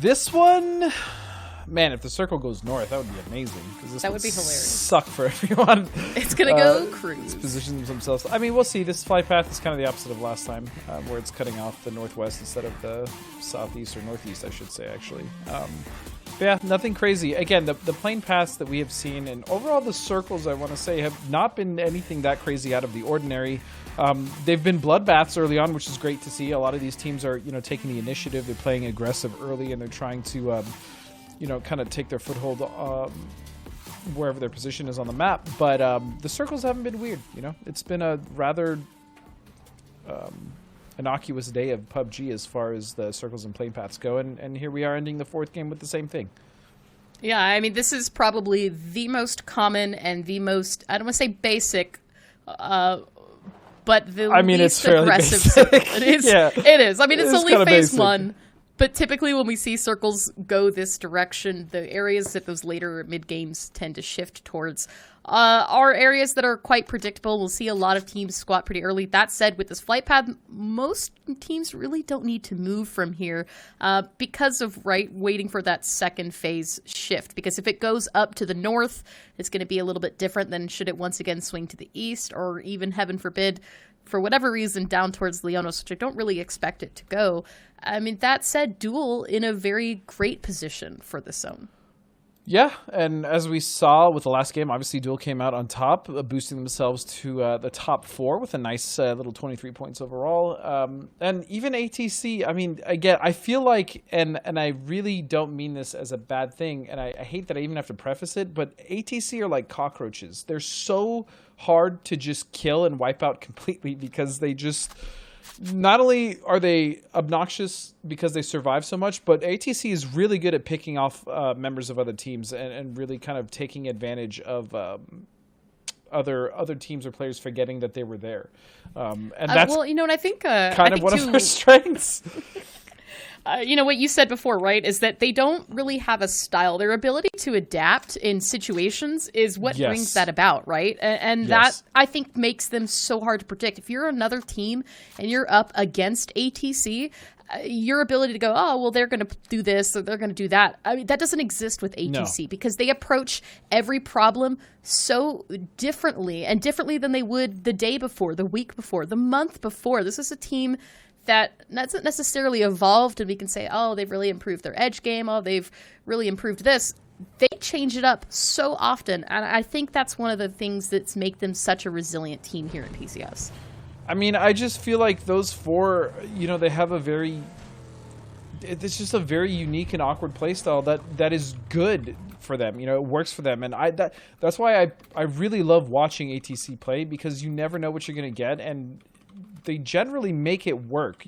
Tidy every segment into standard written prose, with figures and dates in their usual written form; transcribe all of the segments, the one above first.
This one, man, if the circle goes north, that would be amazing. That would be hilarious. Suck for everyone. It's gonna go cruise. Positions themselves. I mean, we'll see. This flight path is kind of the opposite of last time, where it's cutting off the northwest instead of the southeast or northeast, I should say, actually. But yeah, nothing crazy. Again, the plane paths that we have seen, and overall the circles, I want to say, have not been anything that crazy out of the ordinary. They've been bloodbaths early on, which is great to see. A lot of these teams are, taking the initiative. They're playing aggressive early, and they're trying to, kind of take their foothold wherever their position is on the map. But the circles haven't been weird. It's been a rather innocuous day of PUBG as far as the circles and plane paths go, and here we are ending the fourth game with the same thing. Yeah, I mean, this is probably the most common and the most, I don't want to say basic, but the least aggressive. It is. Yeah. It is. I mean, it's only phase one. But typically when we see circles go this direction, the areas that those later mid-games tend to shift towards are areas that are quite predictable. We'll see a lot of teams squat pretty early. That said, with this flight path, most teams really don't need to move from here because of waiting for that second phase shift. Because if it goes up to the north, it's going to be a little bit different than should it once again swing to the east, or even, heaven forbid, for whatever reason, down towards Leonos, which I don't really expect it to go. I mean, that said, Duel in a very great position for the zone. Yeah, and as we saw with the last game, obviously Duel came out on top, boosting themselves to the top 4 with a nice little 23 points overall. And even ATC, I mean, again, I feel like, and I really don't mean this as a bad thing, and I hate that I even have to preface it, but ATC are like cockroaches. They're so hard to just kill and wipe out completely because they just... Not only are they obnoxious because they survive so much, but ATC is really good at picking off members of other teams and really kind of taking advantage of other teams or players forgetting that they were there. And that's and I think kind of one of our strengths. What you said before, right, is that they don't really have a style. Their ability to adapt in situations is what brings that about, right? And that, I think, makes them so hard to predict. If you're another team and you're up against ATC, your ability to go, oh, well, they're going to do this or they're going to do that. I mean, that doesn't exist with ATC because they approach every problem so differently and differently than they would the day before, the week before, the month before. This is a team that hasn't necessarily evolved and we can say, oh, they've really improved their edge game. Oh, they've really improved this. They change it up so often. And I think that's one of the things that's make them such a resilient team here at PCS. I mean, I just feel like those 4, they have it's just a very unique and awkward playstyle that is good for them. It works for them. And that's why I really love watching ATC play, because you never know what you're going to get. And they generally make it work.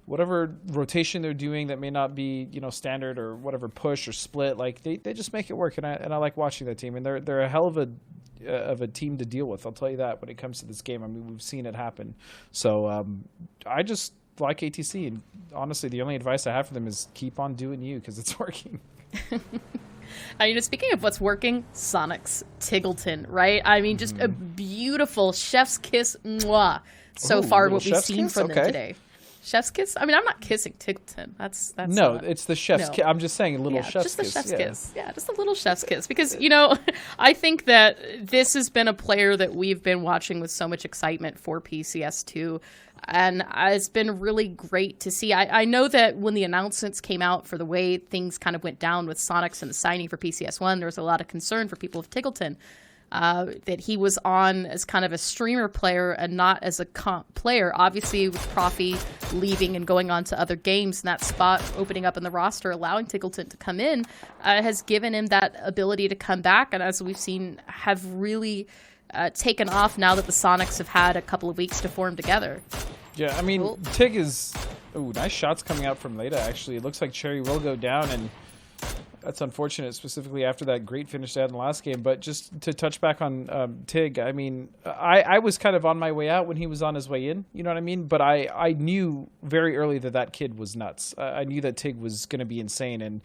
Whatever rotation they're doing that may not be standard, or whatever push or split, like they just make it work. And I like watching that team, and they're a hell of a team to deal with. I'll tell you that when it comes to this game. I mean, we've seen it happen. So I just like ATC, and honestly, the only advice I have for them is keep on doing you, because it's working. Speaking of what's working, Sonic's Tiggleton, right? I mean, just a beautiful chef's kiss so far what we've seen from them today. Chef's kiss? I mean, I'm not kissing Tiggleton. That's no, it's the chef's kiss. I'm just saying a little chef's kiss. Just the chef's kiss. Yeah, just a little chef's kiss. Because, I think that this has been a player that we've been watching with so much excitement for PCS2. And it's been really great to see. I know that when the announcements came out for the way things kind of went down with Sonics and the signing for PCS1, there was a lot of concern for people of Tiggleton that he was on as kind of a streamer player and not as a comp player. Obviously, with Profi leaving and going on to other games, and that spot opening up in the roster, allowing Tiggleton to come in, has given him that ability to come back. And as we've seen, have really taken off now that the Sonics have had a couple of weeks to form together. Yeah, I mean, Tig is... Ooh, nice shots coming out from Leda, actually. It looks like Cherry will go down, and that's unfortunate, specifically after that great finish they had in the last game. But just to touch back on Tig, I mean, I was kind of on my way out when he was on his way in, you know what I mean? But I knew very early that kid was nuts. I knew that Tig was going to be insane, and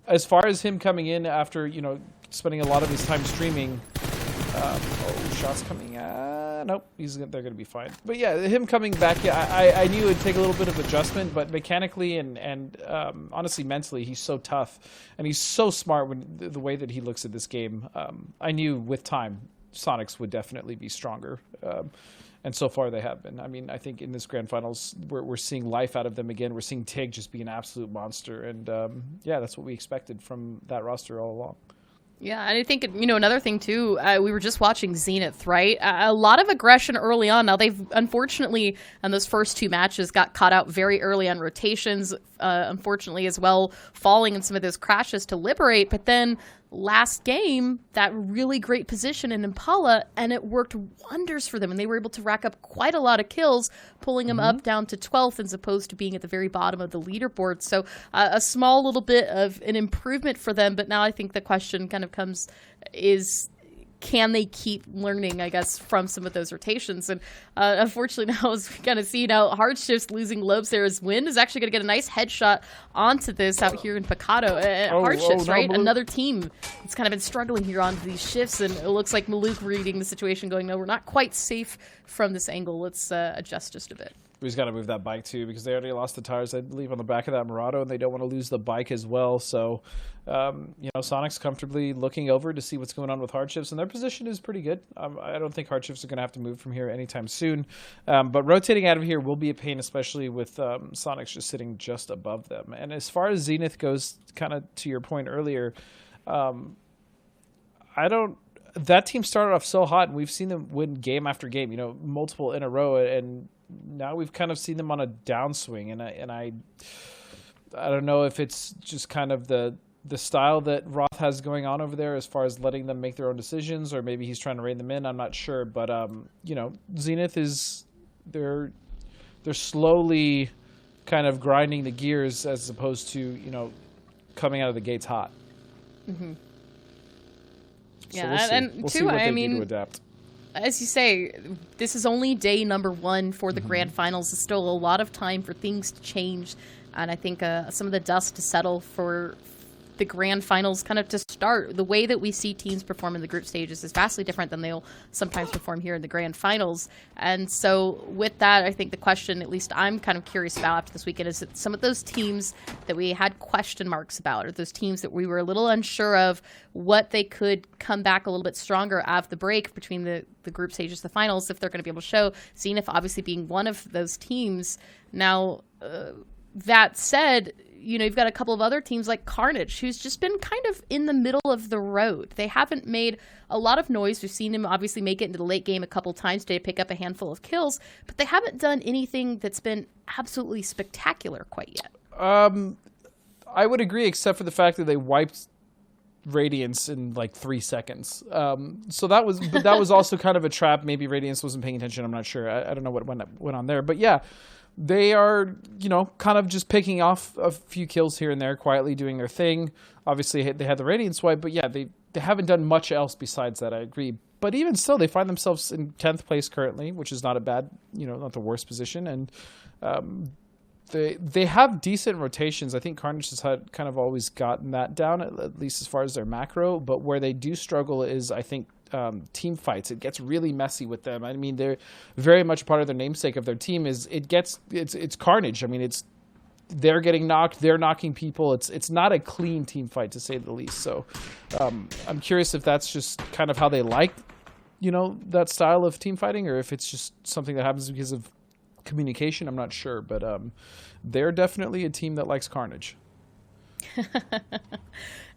as far as him coming in after, spending a lot of his time streaming... shots coming out. nope, they're going to be fine. But yeah, him coming back, I knew it would take a little bit of adjustment, but mechanically and honestly mentally, he's so tough and he's so smart when the way that he looks at this game. I knew with time, Sonics would definitely be stronger. And so far they have been. I mean, I think in this grand finals, we're seeing life out of them again. We're seeing Tig just be an absolute monster. And yeah, that's what we expected from that roster all along. Yeah, and I think, another thing, too, we were just watching Zenith, right? A lot of aggression early on. Now, they've, unfortunately, in those first 2 matches, got caught out very early on rotations, unfortunately, as well, falling in some of those crashes to liberate. But then last game, that really great position in Impala, and it worked wonders for them. And they were able to rack up quite a lot of kills, pulling them up down to 12th as opposed to being at the very bottom of the leaderboard. So a small little bit of an improvement for them. But now I think the question kind of comes is, can they keep learning, I guess, from some of those rotations? And unfortunately now, as we kind of see now, Hardshift's losing Lobesera's win is actually going to get a nice headshot onto this out here in Picado. Hardshift's, right? Maluk. Another team that's kind of been struggling here on these shifts, and it looks like Maluk reading the situation going, no, we're not quite safe from this angle. Let's adjust just a bit. We just got to move that bike too, because they already lost the tires, I believe, on the back of that Murado, and they don't want to lose the bike as well. So, Sonic's comfortably looking over to see what's going on with Hardships, and their position is pretty good. I don't think Hardships are going to have to move from here anytime soon. But rotating out of here will be a pain, especially with Sonics just sitting just above them. And as far as Zenith goes, kind of to your point earlier, that team started off so hot, and we've seen them win game after game, multiple in a row, and now we've kind of seen them on a downswing, and I don't know if it's just kind of the style that Roth has going on over there as far as letting them make their own decisions, or maybe he's trying to rein them in. I'm not sure, but Zenith is they're slowly kind of grinding the gears as opposed to coming out of the gates hot. Mm-hmm. So yeah, we'll see what they do to adapt. As you say, this is only day number 1 for the grand finals. There's still a lot of time for things to change, and I think some of the dust to settle for the grand finals kind of to start. The way that we see teams perform in the group stages is vastly different than they'll sometimes perform here in the grand finals. And so with that, I think the question, at least I'm kind of curious about after this weekend, is that some of those teams that we had question marks about, or those teams that we were a little unsure of what they could come back a little bit stronger after the break between the group stages, the finals, if they're going to be able to show. Zenith obviously being one of those teams. Now, that said, you've got a couple of other teams like Carnage, who's just been kind of in the middle of the road. They haven't made a lot of noise. We've seen him obviously make it into the late game a couple times to pick up a handful of kills, but they haven't done anything that's been absolutely spectacular quite yet. I would agree, except for the fact that they wiped Radiance in like 3 seconds. So that was also kind of a trap. Maybe Radiance wasn't paying attention. I'm not sure. I don't know what went on there, but yeah. They are, kind of just picking off a few kills here and there, quietly doing their thing. Obviously, they had the Radiant swipe, but yeah, they haven't done much else besides that, I agree. But even still, they find themselves in 10th place currently, which is not a bad, not the worst position. And they have decent rotations. I think Carnage has had kind of always gotten that down, at least as far as their macro. But where they do struggle is, I think, team fights. It gets really messy with them. I mean, they're very much part of their namesake of their team is it's carnage. I mean, they're getting knocked, they're knocking people. It's not a clean team fight, to say the least. So I'm curious if that's just kind of how they like that style of team fighting, or if it's just something that happens because of communication. I'm not sure, but they're definitely a team that likes carnage.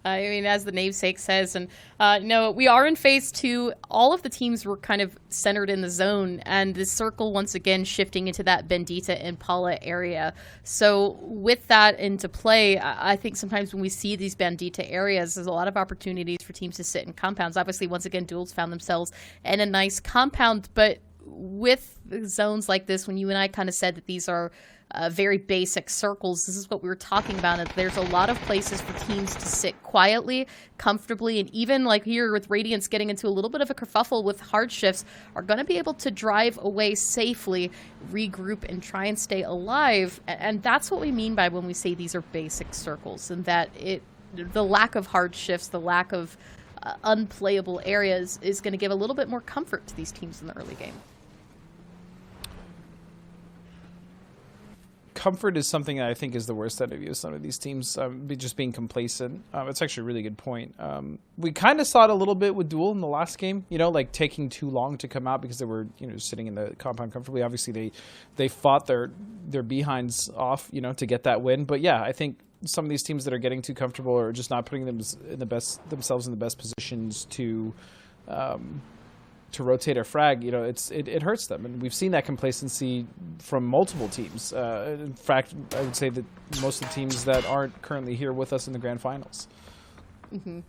I mean, as the namesake says, and we are in phase 2. All of the teams were kind of centered in the zone, and the circle once again shifting into that Bendita Impala area. So with that into play, I think sometimes when we see these Bendita areas, there's a lot of opportunities for teams to sit in compounds. Obviously, once again, Duels found themselves in a nice compound, but with zones like this, when you and I kind of said that these are very basic circles, this is what we were talking about, that there's a lot of places for teams to sit quietly, comfortably, and even like here with Radiance getting into a little bit of a kerfuffle with Hardshifts, are going to be able to drive away safely, regroup, and try and stay alive. And that's what we mean by when we say these are basic circles, and that the lack of Hardshifts, the lack of unplayable areas is going to give a little bit more comfort to these teams in the early game. comfort is something that I think is the worst enemy of some of these teams, just being complacent. It's actually a really good point. We kind of saw it a little bit with Duel in the last game, like taking too long to come out because they were, sitting in the compound comfortably. Obviously, they fought their behinds off, to get that win. But yeah, I think some of these teams that are getting too comfortable are just not putting themselves in the best positions to rotate or frag. It hurts them, and we've seen that complacency from multiple teams. In fact, I would say that most of the teams that aren't currently here with us in the grand finals. Mm-hmm.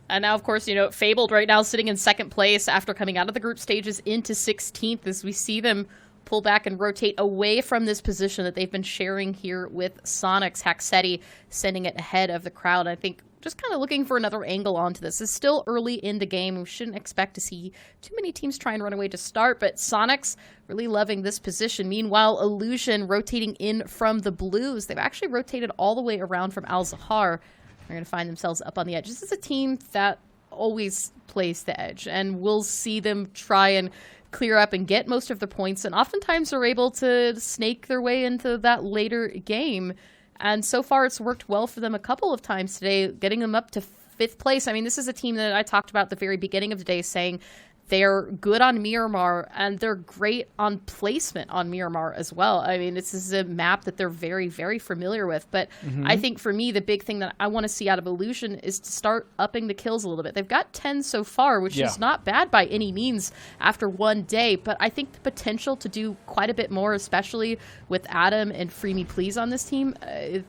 And now, of course, Fabled right now sitting in second place after coming out of the group stages into 16th, as we see them pull back and rotate away from this position that they've been sharing here with Sonics. Haxetti sending it ahead of the crowd. I think just kind of looking for another angle onto this. It's still early in the game. We shouldn't expect to see too many teams try and run away to start, but Sonics really loving this position. Meanwhile, Illusion rotating in from the blues. They've actually rotated all the way around from Al-Zahar. They're going to find themselves up on the edge. This is a team that always plays the edge, and we'll see them try and clear up and get most of their points, and oftentimes are able to snake their way into that later game. And so far, it's worked well for them a couple of times today, getting them up to 5th place. I mean, this is a team that I talked about at the very beginning of the day, saying they're good on Miramar, and they're great on placement on Miramar as well. I mean, this is a map that they're very, very familiar with. But I think for me, the big thing that I want to see out of Illusion is to start upping the kills a little bit. They've got 10 so far, which is not bad by any means after one day. But I think the potential to do quite a bit more, especially with Adam and Free Me Please on this team,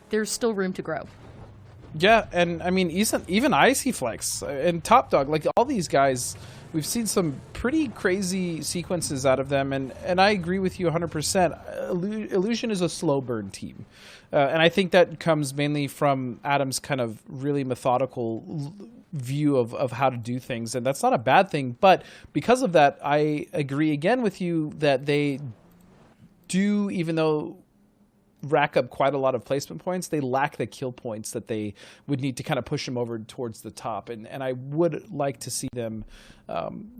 there's still room to grow. Yeah, and I mean, even Icy Flex and Top Dog, like all these guys, we've seen some pretty crazy sequences out of them, and I agree with you 100%. Illusion is a slow burn team, and I think that comes mainly from Adam's kind of really methodical view of how to do things, and that's not a bad thing. But because of that, I agree again with you that they do, even though rack up quite a lot of placement points, they lack the kill points that they would need to kind of push them over towards the top. And I would like to see them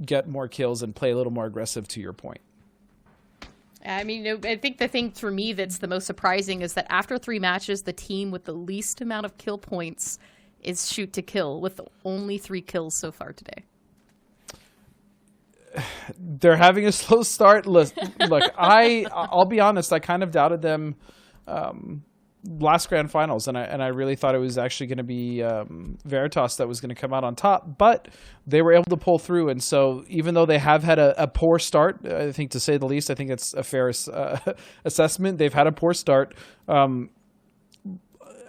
get more kills and play a little more aggressive, to your point. I mean, I think the thing for me that's the most surprising is that after 3 matches, the team with the least amount of kill points is Shoot to Kill, with only 3 kills so far today. They're having a slow start. Look, I'll be honest, I kind of doubted them last grand finals, and I really thought it was actually going to be Veritas that was going to come out on top, but they were able to pull through. And so even though they have had a poor start, I think, to say the least, I think it's a fair assessment. They've had a poor start.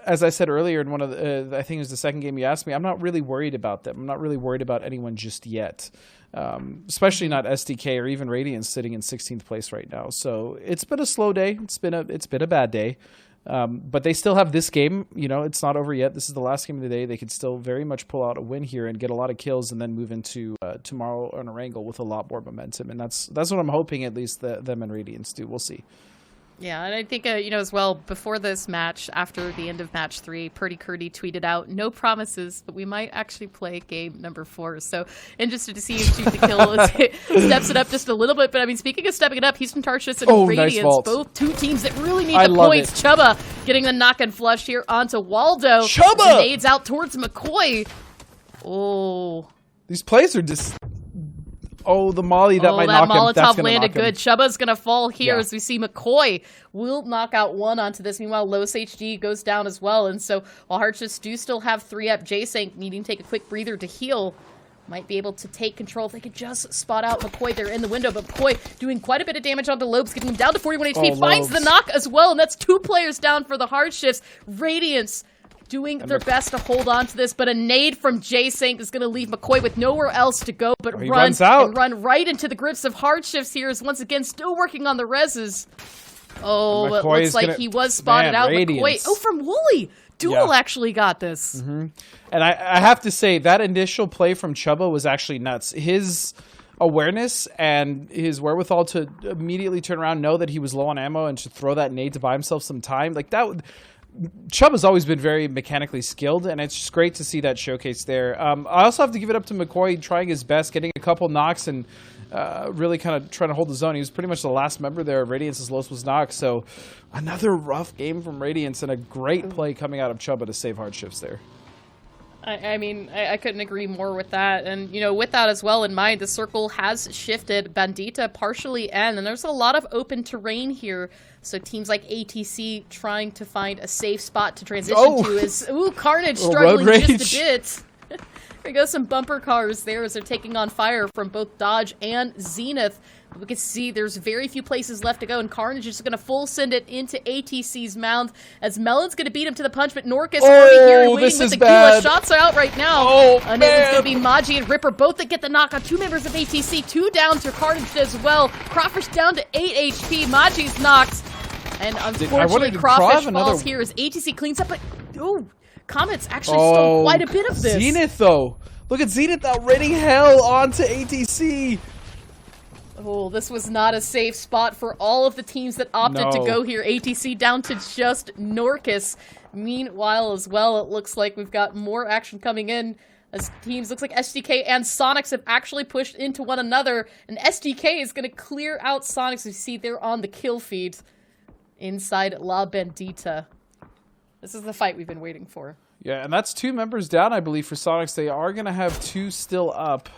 As I said earlier in one of the, I think it was the second game you asked me, I'm not really worried about them. I'm not really worried about anyone just yet, especially not SDK or even Radiance sitting in 16th place right now. So it's been a slow day. It's been a bad day, but they still have this game. It's not over yet. This is the last game of the day. They could still very much pull out a win here and get a lot of kills, and then move into tomorrow on Erangel with a lot more momentum. And that's what I'm hoping at least them and Radiance do. We'll see. Yeah, and I think, as well, before this match, after the end of match 3, Purdy Curdy tweeted out, "No promises, but we might actually play game number 4. So interested to see if Shoot to Kill steps it up just a little bit. But I mean, speaking of stepping it up, Houston Tarshus and Radiance, nice both 2 teams that really need the points. Chubba getting the knock and flush here onto Waldo. Chubba! Nades out towards McCoy. Oh. These plays are just... Oh, the molly that might knock him. Molotov landed good. Chubba's going to fall here as we see McCoy will knock out 1 onto this. Meanwhile, Los HD goes down as well. And so while Hearts do still have 3 up, J-Sank needing to take a quick breather to heal, might be able to take control if they could just spot out McCoy there in the window. But McCoy doing quite a bit of damage onto Lobes, getting him down to 41 HP, finds the knock as well. And that's 2 players down for the Hardships. Radiance doing their best to hold on to this, but a nade from J-Sank is going to leave McCoy with nowhere else to go but run right into the grips of Hardships here, is once again still working on the reses. Oh, it looks like he was spotted out. McCoy, from Wooly. Duel actually got this. And I have to say, that initial play from Chubba was actually nuts. His awareness and his wherewithal to immediately turn around, know that he was low on ammo, and to throw that nade to buy himself some time, like that would... Chubb has always been very mechanically skilled, and it's just great to see that showcase there. I also have to give it up to McCoy trying his best, getting a couple knocks and really kind of trying to hold the zone. He was pretty much the last member there of Radiance as Los was knocked. So another rough game from Radiance and a great play coming out of Chuba to save hardships there. I mean, I couldn't agree more with that. And, you know, with that as well in mind, the circle has shifted. Bandita partially end, and there's a lot of open terrain here. So teams like ATC trying to find a safe spot to transition to is, Carnage struggling just a bit. There goes some bumper cars there as they're taking on fire from both Dodge and Zenith. We can see there's very few places left to go, and Carnage is just going to full send it into ATC's mound as Melon's going to beat him to the punch, but Norcus already here and waiting with the Gila. Shots are out right now. And it's going to be Maji and Ripper, both that get the knock on 2 members of ATC, 2 down to Carnage as well. Crawfish down to 8 HP. Maji's knocked. And unfortunately, Crawfish falls here as ATC cleans up, but Comet's actually stole quite a bit of this. Zenith, though. Look at Zenith now raining hell onto ATC. Oh, this was not a safe spot for all of the teams that opted to go here. ATC down to just Norcus. Meanwhile, as well, it looks like we've got more action coming in as teams, looks like SDK and Sonics have actually pushed into one another. And SDK is going to clear out Sonics. You see they're on the kill feed inside La Bandita. This is the fight we've been waiting for. Yeah, and that's 2 members down, I believe, for Sonics. They are going to have 2 still up.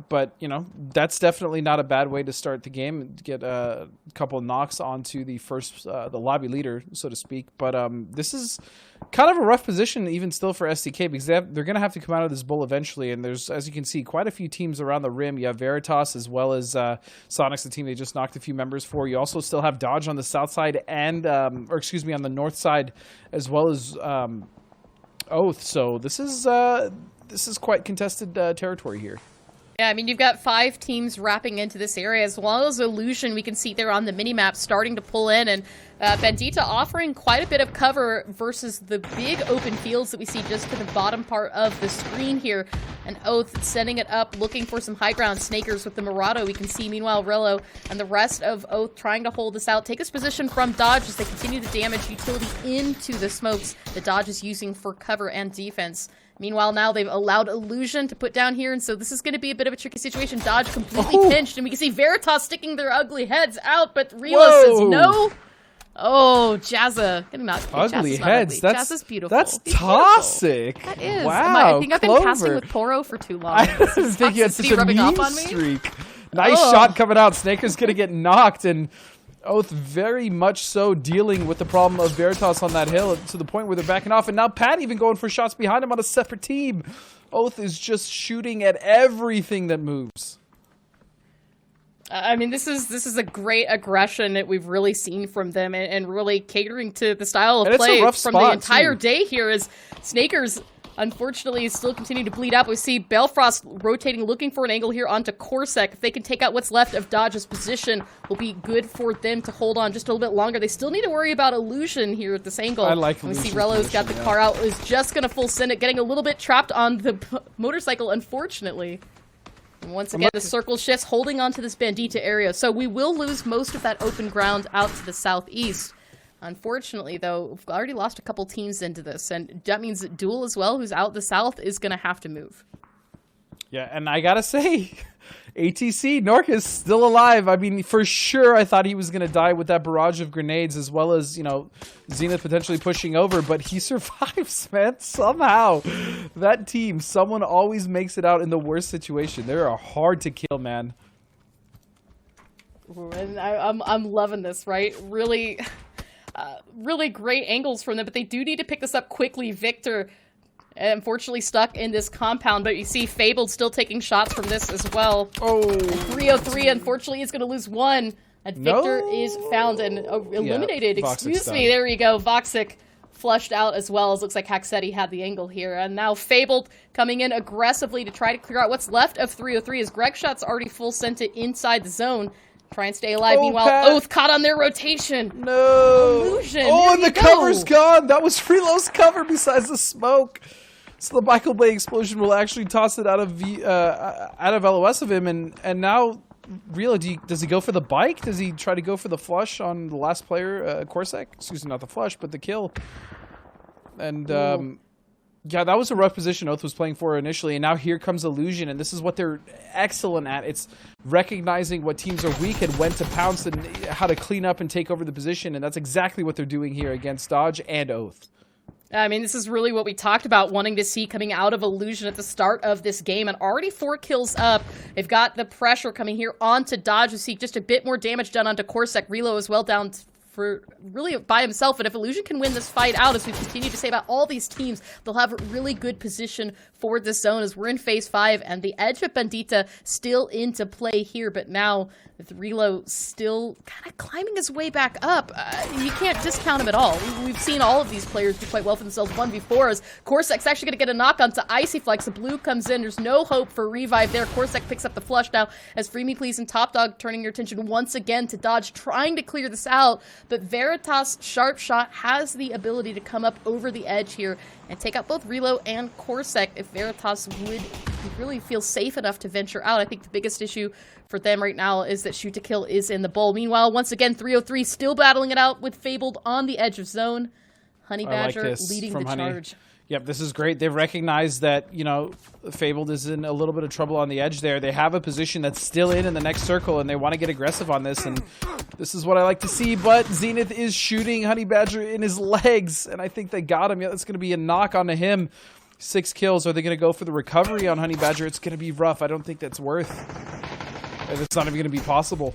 But, you know, that's definitely not a bad way to start the game. Get a couple of knocks onto the first, the lobby leader, so to speak. But this is kind of a rough position even still for SDK because they're going to have to come out of this bull eventually. And there's, as you can see, quite a few teams around the rim. You have Veritas as well as Sonics, the team they just knocked a few members for. You also still have Dodge on the south side and, on the north side, as well as Oath. So this is quite contested territory here. Yeah, I mean, you've got 5 teams wrapping into this area, as well as Illusion we can see there on the minimap starting to pull in, and Bandita offering quite a bit of cover versus the big open fields that we see just to the bottom part of the screen here. And Oath sending it up, looking for some high ground. Snakers with the Murado we can see. Meanwhile, Rello and the rest of Oath trying to hold this out. Take this position from Dodge as they continue to damage utility into the smokes that Dodge is using for cover and defense. Meanwhile, now they've allowed Illusion to put down here, and so this is going to be a bit of a tricky situation. Dodge completely pinched, and we can see Veritas sticking their ugly heads out, but Relo says no. Oh, Jazza. Getting knocked. Ugly heads. Jazza's beautiful. That's toxic. That is. Wow, I think I've been casting with Poro for too long. I think you had such a mean streak. Nice shot coming out. Snaker's going to get knocked, and Oath very much so dealing with the problem of Veritas on that hill to the point where they're backing off. And now Pat even going for shots behind him on a separate team. Oath is just shooting at everything that moves. I mean, this is a great aggression that we've really seen from them and really catering to the style of play from the entire day here as Snakers unfortunately still continue to bleed out. We see Belfrost rotating, looking for an angle here onto Corsac. If they can take out what's left of Dodge's position, will be good for them to hold on just a little bit longer. They still need to worry about Illusion here at this angle. I like Illusion. We see Rello's got the car out, is just going to full send it, getting a little bit trapped on the motorcycle, unfortunately. And once again, the circle shifts, holding on to this Bandita area. So we will lose most of that open ground out to the southeast. Unfortunately, though, we've already lost a couple teams into this, and that means that Duel as well, who's out the south, is going to have to move. Yeah, and I gotta say, ATC, Norcus, still alive. I mean, for sure, I thought he was going to die with that barrage of grenades, as well as, you know, Zenith potentially pushing over, but he survives, man, somehow. That team, someone always makes it out in the worst situation. They are hard to kill, man. And I'm loving this, right? Really... really great angles from them, but they do need to pick this up quickly. Victor, unfortunately, stuck in this compound, but you see Fabled still taking shots from this as well. Oh, 303, unfortunately, is going to lose one. And Victor is found and eliminated. Yeah, Excuse me, there you go. Voxic flushed out as well, as looks like Haxetti had the angle here. And now Fabled coming in aggressively to try to clear out what's left of 303, as Greg Shot's already full sent it inside the zone. Try and stay alive. Meanwhile, Pat. Oath caught on their rotation. No. Illusion. Oh, and the cover's gone. That was Freelo's cover besides the smoke. So the Michael Bay explosion will actually toss it out of LOS of him. And now, Relo, does he go for the bike? Does he try to go for the flush on the last player, Corsac? Excuse me, not the flush, but the kill. And Yeah, that was a rough position Oath was playing for initially, and now here comes Illusion, and this is what they're excellent at. It's recognizing what teams are weak and when to pounce and how to clean up and take over the position, and that's exactly what they're doing here against Dodge and Oath. I mean, this is really what we talked about wanting to see coming out of Illusion at the start of this game, and already 4 kills up. They've got the pressure coming here onto Dodge to see just a bit more damage done onto Corsac. Relo as well down for really by himself, and if Illusion can win this fight out, as we continue to say about all these teams, they'll have a really good position for this zone as we're in phase 5, and the edge of Bandita still into play here, but now with Relo still kind of climbing his way back up, you can't discount him at all. We've seen all of these players do quite well for themselves 1v4, as Corsac's actually going to get a knock onto Icy Flex. The blue comes in, there's no hope for revive there. Corsac picks up the flush now as Free Me Please and Top Dog turning your attention once again to Dodge, trying to clear this out, but Veritas Sharp Shot has the ability to come up over the edge here and take out both Relo and Corsac if Veritas would really feel safe enough to venture out. I think the biggest issue for them right now is that Shoot to Kill is in the bowl. Meanwhile, once again, 303 still battling it out with Fabled on the edge of zone. Honey Badger leading the charge. Yep, this is great. They've recognized that, you know, Fabled is in a little bit of trouble on the edge there. They have a position that's still in the next circle, and they want to get aggressive on this, and this is what I like to see, but Zenith is shooting Honey Badger in his legs, and I think they got him. Yeah, that's going to be a knock onto him. 6 kills. Are they going to go for the recovery on Honey Badger? It's going to be rough. I don't think that's worth. It's not even going to be possible.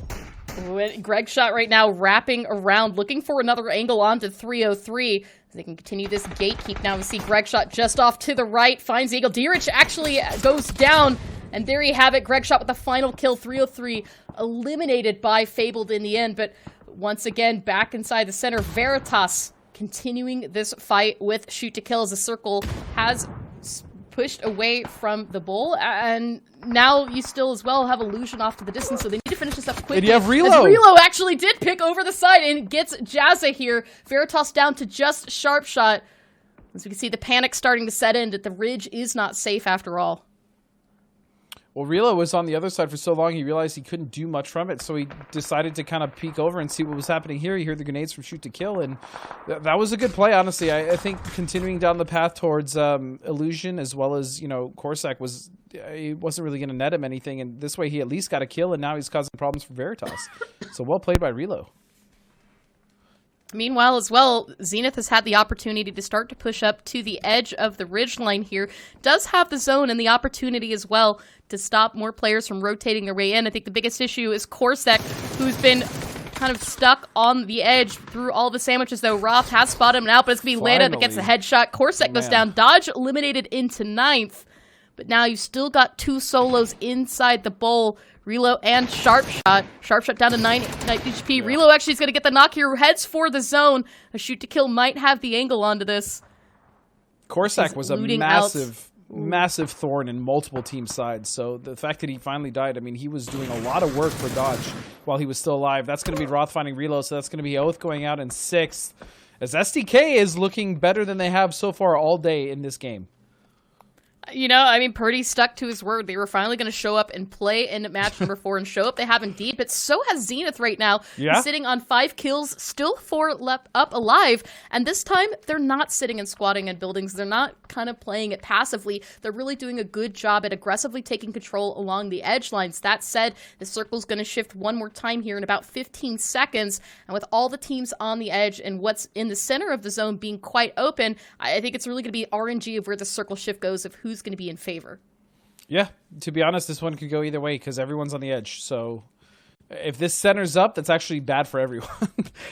Greg Shot right now wrapping around, looking for another angle onto 303. They can continue this gatekeep now. We see Greg Shot just off to the right, finds the Eagle. Dierich actually goes down, and there you have it. Greg Shot with the final kill. 303 eliminated by Fabled in the end, but once again, back inside the center, Veritas continuing this fight with Shoot to Kill as the circle has pushed away from the bowl, and now you still as well have Illusion off to the distance, so they need to finish this up quickly. And you have Relo. As Relo actually did pick over the side and gets Jazza here. Veritas down to just Sharp Shot. As we can see, the panic starting to set in that the ridge is not safe after all. Well, Relo was on the other side for so long, he realized he couldn't do much from it, so he decided to kind of peek over and see what was happening here. He heard the grenades from Shoot to Kill, and that was a good play, honestly. I think continuing down the path towards Illusion, as well as, you know, Corsac, he wasn't really going to net him anything, and this way he at least got a kill, and now he's causing problems for Veritas. So well played by Relo. Meanwhile, as well, Zenith has had the opportunity to start to push up to the edge of the ridgeline here. Does have the zone and the opportunity as well to stop more players from rotating their way in. I think the biggest issue is Corsac, who's been kind of stuck on the edge through all the sandwiches, though. Roth has spotted him out, but it's going to be Leda that gets the headshot. Corsac goes down. Dodge eliminated into 9th, but now you've still got 2 solos inside the bowl. Relo and Sharp Shot. Sharp Shot down to 9 HP. Yeah. Relo actually is going to get the knock here. Heads for the zone. A Shoot to Kill might have the angle onto this. Corsac was a massive thorn in multiple team sides. So the fact that he finally died, I mean, he was doing a lot of work for Dodge while he was still alive. That's going to be Roth finding Relo, so that's going to be Oath going out in 6th. As SDK is looking better than they have so far all day in this game. You know, I mean, Purdy stuck to his word. They were finally going to show up and play in match number 4 and show up they have indeed, but so has Zenith right now. Yeah. Sitting on 5 kills, still 4 left up alive, and this time they're not sitting and squatting in buildings. They're not kind of playing it passively. They're really doing a good job at aggressively taking control along the edge lines. That said, the circle's going to shift one more time here in about 15 seconds, and with all the teams on the edge and what's in the center of the zone being quite open, I think it's really going to be RNG of where the circle shift goes, of who's going to be in favor. Yeah, to be honest, this one could go either way because everyone's on the edge. So if this centers up, that's actually bad for everyone,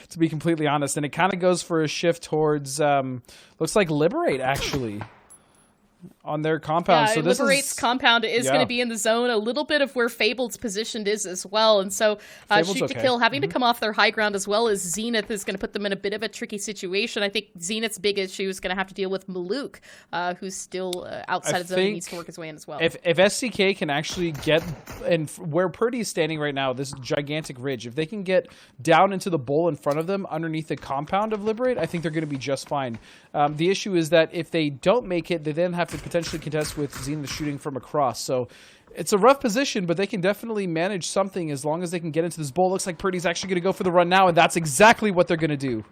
to be completely honest. And it kind of goes for a shift towards, looks like Liberate, actually, on their compound. Yeah, so this Liberate's compound is going to be in the zone. A little bit of where Fabled's positioned is as well. And so Shoot to Kill having to come off their high ground, as well as Zenith, is going to put them in a bit of a tricky situation. I think Zenith's big issue is going to have to deal with Maluk, who's still outside of zone and needs to work his way in as well. If SDK can actually get, and where Purdy's standing right now, this gigantic ridge, if they can get down into the bowl in front of them underneath the compound of Liberate, I think they're going to be just fine. The issue is that if they don't make it, they then have to potentially contest with Zenith shooting from across. So it's a rough position, but they can definitely manage something as long as they can get into this bowl. Looks like Purdy's actually going to go for the run now, and that's exactly what they're going to do.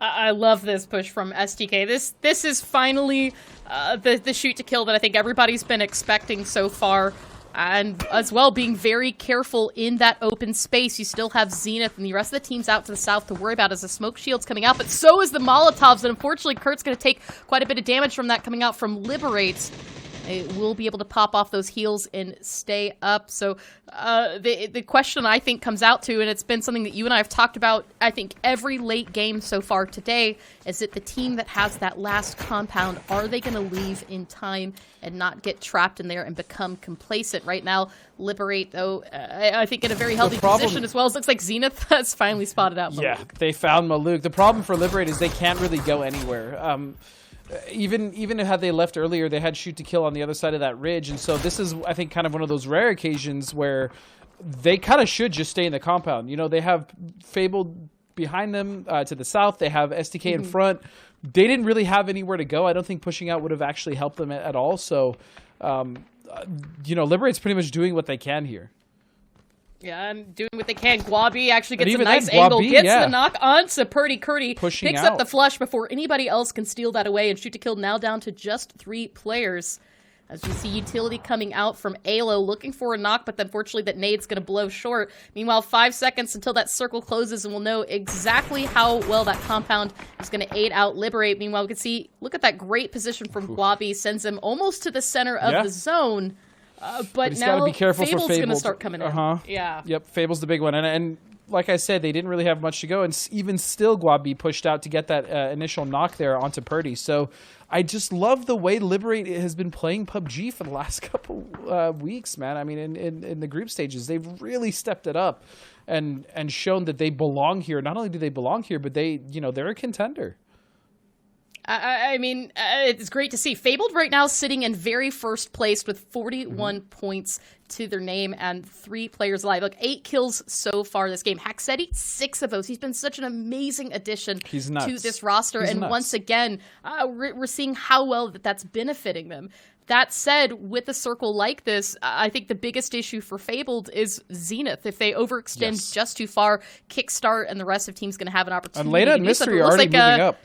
I love this push from STK. This is finally the shoot to kill that I think everybody's been expecting so far. And as well, being very careful in that open space. You still have Zenith and the rest of the teams out to the south to worry about as the smoke shield's coming out. But so is the Molotovs. And unfortunately, Kurt's going to take quite a bit of damage from that coming out from Liberate. It will be able to pop off those heals and stay up. So the question I think comes out to, and it's been something that you and I have talked about, I think every late game so far today, is that the team that has that last compound, are they going to leave in time and not get trapped in there and become complacent? Right now, Liberate, though, I think in a very healthy position as well. It looks like Zenith has finally spotted out Maluk. Yeah, they found Maluk. The problem for Liberate is they can't really go anywhere. Even had they left earlier, they had shoot to kill on the other side of that ridge, and so this is, I think, kind of one of those rare occasions where they kind of should just stay in the compound. You know, they have Fabled behind them to the south. They have STK in front. They didn't really have anywhere to go. I don't think pushing out would have actually helped them at all. So, you know, Liberate's pretty much doing what they can here. Yeah, and doing what they can. Guabi actually gets a nice angle, gets the knock onto Purdy. Curdy picks up the flush before anybody else can steal that away, and shoot to kill now down to just 3 players. As we see utility coming out from Alo, looking for a knock, but unfortunately that nade's going to blow short. Meanwhile, 5 seconds until that circle closes, and we'll know exactly how well that compound is going to aid out Liberate. Meanwhile, we can see, look at that great position from Guabi, sends him almost to the center of the zone. But he's now got to be careful for Fable's Fabled. going to start coming in. Yeah. Yep, Fable's the big one. And like I said, they didn't really have much to go. And even still, Guabi pushed out to get that initial knock there onto Purdy. So I just love the way Liberate has been playing PUBG for the last couple weeks, man. I mean, in the group stages, they've really stepped it up and shown that they belong here. Not only do they belong here, but they're a contender. I mean, it's great to see. Fabled right now sitting in very first place with 41 points to their name and 3 players alive. Like 8 kills so far this game. Haxetti, 6 of those. He's been such an amazing addition to this roster. Once again, we're seeing how well that's benefiting them. That said, with a circle like this, I think the biggest issue for Fabled is Zenith. If they overextend just too far, Kickstart and the rest of the team's going to have an opportunity. And Leda and Mystery are already moving up.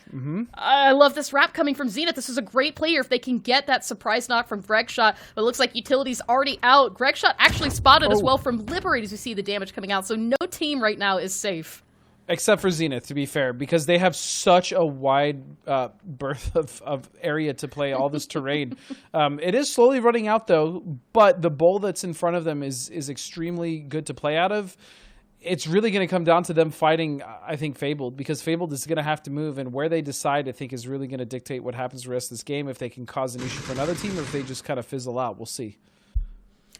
I love this wrap coming from Zenith. This is a great player if they can get that surprise knock from Gregshot. But it looks like Utility's already out. Gregshot actually spotted as well from Liberate as you see the damage coming out. So no team right now is safe. Except for Zenith, to be fair, because they have such a wide berth of area to play all this terrain. It is slowly running out, though, but the bowl that's in front of them is extremely good to play out of. It's really going to come down to them fighting, I think, Fabled, because Fabled is going to have to move, and where they decide, I think, is really going to dictate what happens the rest of this game, if they can cause an issue for another team or if they just kind of fizzle out. We'll see.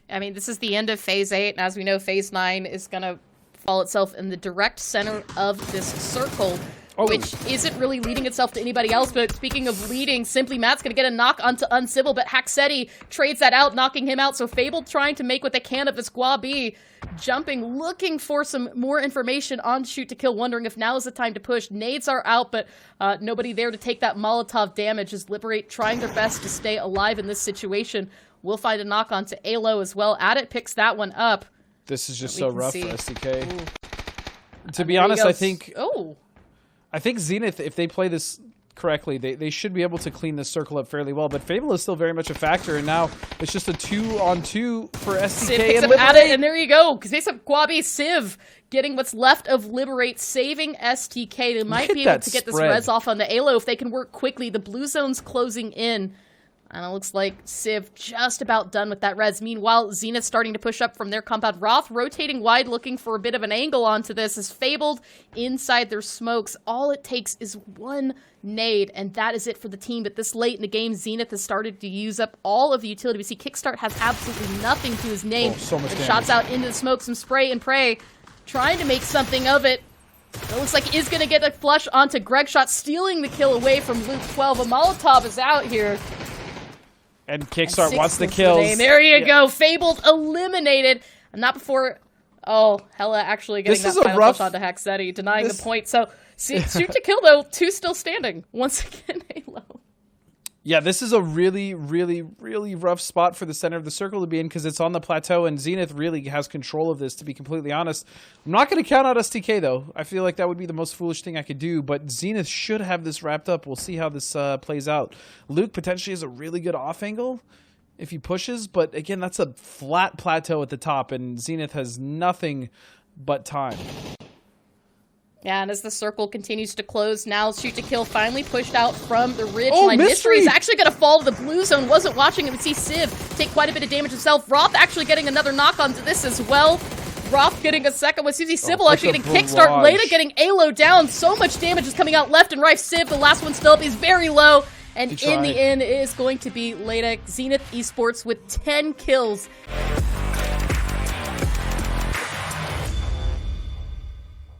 I mean, this is the end of Phase 8, and as we know, Phase 9 is going to fall itself in the direct center of this circle, which isn't really leading itself to anybody else. But speaking of leading, Simply Matt's going to get a knock onto Uncivil, but Haxetti trades that out, knocking him out. So Fable trying to make what they can of this Guabi, jumping, looking for some more information on Shoot to Kill, wondering if now is the time to push. Nades are out, but nobody there to take that Molotov damage as Liberate trying their best to stay alive in this situation. We'll find a knock onto Alo as well. Adit picks that one up. This is just so rough for SDK. Ooh. To be honest, I think Zenith, if they play this correctly, they should be able to clean this circle up fairly well. But Fable is still very much a factor, and now it's just a 2-on-2 for SDK. Civ picks up Adit, and there you go. Because they have Guabi, Civ getting what's left of Liberate, saving STK. They might be able to get this res off on the Alo if they can work quickly. The blue zone's closing in. And it looks like Civ just about done with that res. Meanwhile, Zenith starting to push up from their compound. Roth rotating wide, looking for a bit of an angle onto this. Is Fabled inside their smokes. All it takes is one nade, and that is it for the team. But this late in the game, Zenith has started to use up all of the utility. We see Kickstart has absolutely nothing to his name. So much damage. Shots out into the smoke, some spray and pray, trying to make something of it. It looks like he's going to get a flush onto Gregshot, stealing the kill away from Luke 12. A Molotov is out here. And Kickstart wants the kills. There you go. Fabled eliminated. And not before... Oh, Hella actually getting that final push onto Haxetti, denying the point. So, Shoot to Kill, though, 2 still standing. Once again, Halo. Yeah, this is a really, really, really rough spot for the center of the circle to be in because it's on the plateau, and Zenith really has control of this, to be completely honest. I'm not going to count out STK, though. I feel like that would be the most foolish thing I could do, but Zenith should have this wrapped up. We'll see how this plays out. Luke potentially has a really good off angle if he pushes, but again, that's a flat plateau at the top, and Zenith has nothing but time. Yeah, and as the circle continues to close, now Shoot to Kill finally pushed out from the ridge line. Mystery is actually going to fall to the blue zone. Wasn't watching him. We see Civ take quite a bit of damage himself. Roth actually getting another knock onto this as well. Roth getting a second with Susie Sybil actually getting kickstart. Leda getting Alo down. So much damage is coming out left and right. Civ, the last one still up, is very low. And in the end, it is going to be Leda, Zenith Esports with 10 kills